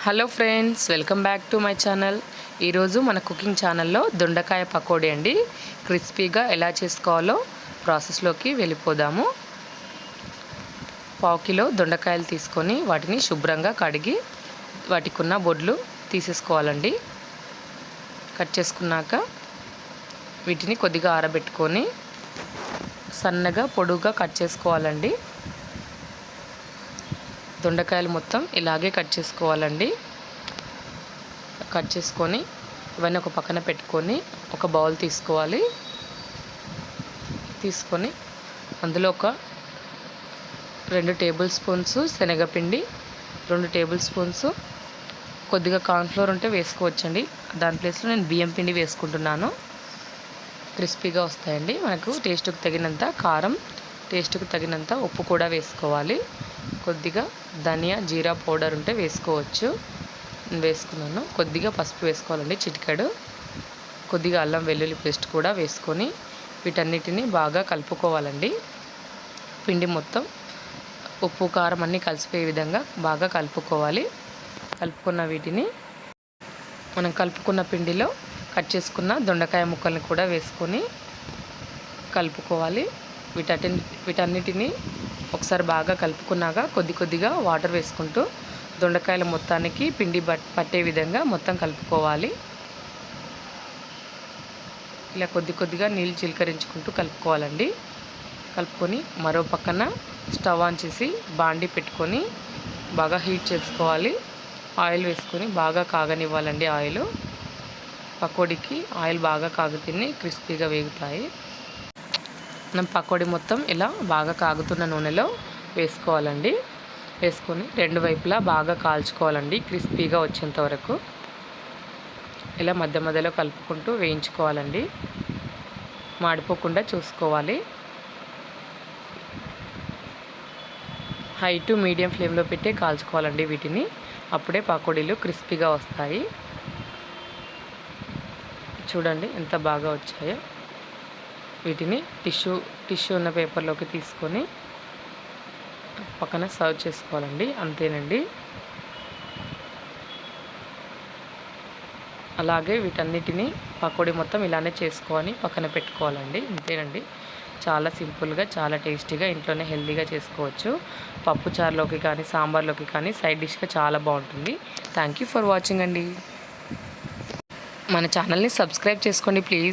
Hello friends, welcome back to my channel. ఈరోజు మన cooking ఛానల్లో దొండకాయ పకోడీ అండి. క్రిస్పీగా ఎలా చేసుకోవాలో ప్రాసెస్లోకి వెళ్ళిపోదాము. 1/2 కిలో దొండకాయలు తీసుకొని వాటిని శుభ్రంగా కడిగి వాటికి ఉన్న బొడ్లు తీసేసుకోవాలండి. కట్ చేసుకున్నాక వీటిని కొద్దిగా ఆరబెట్టుకొని సన్నగా పొడుగ్గా కట్ చేసుకోవాలండి. దొండకాయలు మొత్తం ఇలాగే కట్ చేసుకోవాలండి. కట్ చేసుకొని ఇవన్నీ ఒక పక్కన పెట్టుకొని ఒక బౌల్ తీసుకోవాలి. తీసుకొని అందులో ఒక 2 టేబుల్ స్పూన్స్ శనగపిండి, 2 టేబుల్ స్పూన్స్ కొద్దిగా కార్న్ఫ్లోర్ ఉంటే వేసుకోవచ్చండి. దాని ప్లేస్లో నేను బియ్యం పిండి వేసుకుంటున్నాను. క్రిస్పీగా వస్తాయండి. మనకు టేస్ట్కి తగినంత కారం, టేస్ట్కి తగినంత ఉప్పు కూడా వేసుకోవాలి. కొద్దిగా ధనియా జీరా పౌడర్ ఉంటే వేసుకోవచ్చు. నేను వేసుకున్నాను. కొద్దిగా పసుపు వేసుకోవాలండి, చిటికెడు. కొద్దిగా అల్లం వెల్లుల్లి పేస్ట్ కూడా వేసుకొని వీటన్నిటిని బాగా కలుపుకోవాలండి. పిండి మొత్తం ఉప్పు కారం అన్నీ కలిసిపోయే విధంగా బాగా కలుపుకోవాలి. కలుపుకున్న వీటిని మనం కలుపుకున్న పిండిలో కట్ చేసుకున్న దొండకాయ ముక్కల్ని కూడా వేసుకొని కలుపుకోవాలి. వీటన్నిటిని ఒకసారి బాగా కలుపుకున్నాక కొద్దిగా వాటర్ వేసుకుంటూ దొండకాయల మొత్తానికి పిండి పట్టే విధంగా మొత్తం కలుపుకోవాలి. ఇలా కొద్దిగా నీళ్ళు చిలకరించుకుంటూ కలుపుకోవాలండి. కలుపుకొని మరో పక్కన స్టవ్ ఆన్ చేసి బాండి పెట్టుకొని బాగా హీట్ చేసుకోవాలి. ఆయిల్ వేసుకొని బాగా కాగనివ్వాలండి. పకోడీకి ఆయిల్ బాగా కాగితేనే క్రిస్పీగా వేగుతాయి. మనం పకోడీ మొత్తం ఇలా బాగా కాగుతున్న నూనెలో వేసుకోవాలండి. వేసుకొని 2 వైపులా బాగా కాల్చుకోవాలండి, క్రిస్పీగా వచ్చేంత వరకు. ఇలా మధ్యలో కలుపుకుంటూ వేయించుకోవాలండి. మాడిపోకుండా చూసుకోవాలి. హై టు మీడియం ఫ్లేమ్లో పెట్టి కాల్చుకోవాలండి వీటిని. అప్పుడే పకోడీలు క్రిస్పీగా వస్తాయి. చూడండి ఎంత బాగా వచ్చాయో. వీటిని టిష్యూ ఉన్న పేపర్లోకి తీసుకొని పక్కన సర్వ్ చేసుకోవాలండి. అంతేనండి. అలాగే వీటన్నిటిని పకోడీ మొత్తం ఇలానే చేసుకొని పక్కన పెట్టుకోవాలండి. అంతేనండి. చాలా సింపుల్గా, చాలా టేస్టీగా ఇంట్లోనే హెల్తీగా చేసుకోవచ్చు. పప్పు చారులోకి కానీ, సాంబార్లోకి కానీ సైడ్ డిష్గా చాలా బాగుంటుంది. థ్యాంక్ యూ ఫర్ వాచింగ్ అండి. మన ఛానల్ని సబ్స్క్రైబ్ చేసుకోండి ప్లీజ్.